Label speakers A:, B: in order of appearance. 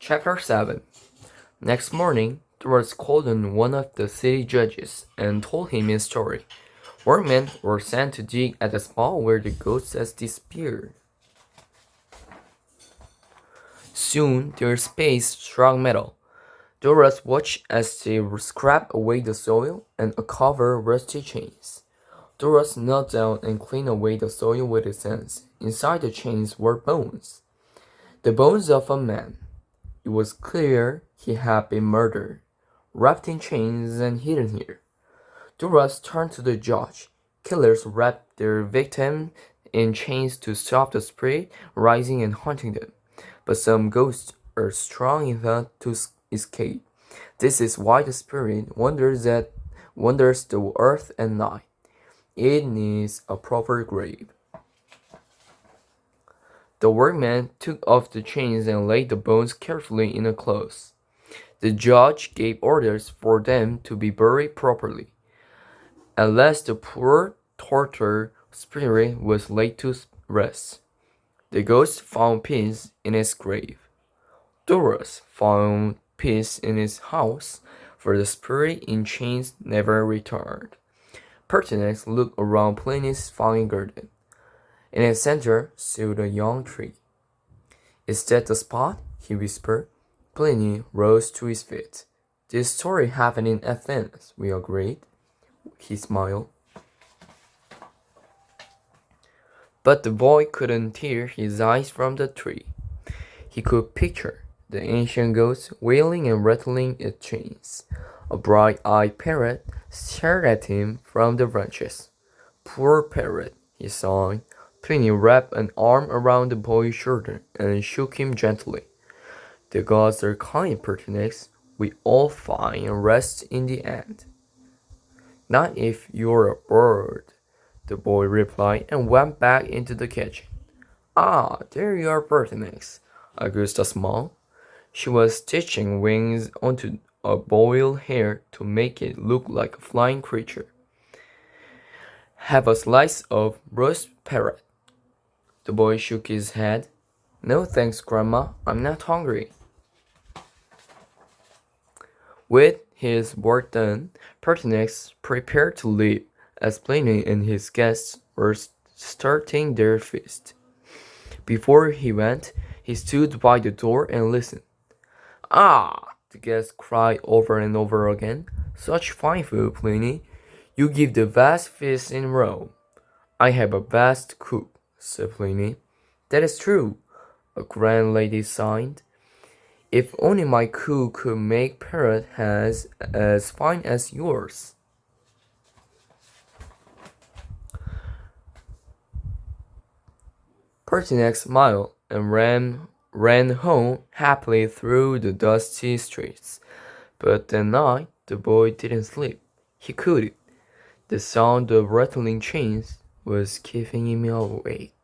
A: Chapter 7. Next morning, Doris called on one of the city judges and told him his story. Workmen were sent to dig at the spot where the ghost had disappeared. Soon, their spades struck metal. Doris watched as they scraped away the soil and uncovered rusty chains. Doris knelt down and cleaned away the soil with his hands. Inside the chains were bones. The bones of a man. It was clear he had been murdered, wrapped in chains and hidden here. Doris turned to the judge. Killers wrapped their victims in chains to stop the spirit rising and haunting them. But some ghosts are strong enough to escape. This is why the spirit wanders the earth at night. It needs a proper grave. The workman took off the chains and laid the bones carefully in a cloth. The judge gave orders for them to be buried properly. At last the poor tortured spirit was laid to rest. The ghost found peace in its grave. Doris found peace in his house, for the spirit in chains never returned. Pertinax looked around Pliny's fine garden. In its center stood a young tree. "Is that the spot?" he whispered. Pliny rose to his feet. "This story happened in Athens, we agreed." He smiled. But the boy couldn't tear his eyes from the tree. He could picture the ancient ghost wailing and rattling its chains. A bright-eyed parrot stared at him from the branches. "Poor parrot," he sighed. Pliny wrapped an arm around the boy's shoulder and shook him gently. "The gods are kind, Pertinax. We all find rest in the end." "Not if you're a bird," the boy replied and went back into the kitchen. "Ah, there you are, Pertinax." Augusta smiled. She was stitching wings onto a boiled hare to make it look like a flying creature. "Have a slice of roast parrot." The boy shook his head. "No thanks, Grandma. I'm not hungry." With his work done, Pertinax prepared to leave, as Pliny and his guests were starting their feast. Before he went, he stood by the door and listened. "Ah!" the guests cried over and over again. "Such fine food, Pliny. You give the best feast in Rome." "I have a best cook," said Pliny. "That is true," a grand lady sighed. "If only my cook could make parrot heads as fine as yours." Pertinax smiled and ran home happily through the dusty streets. But that night the boy didn't sleep. He couldn't. The sound of rattling chains was keeping him awake.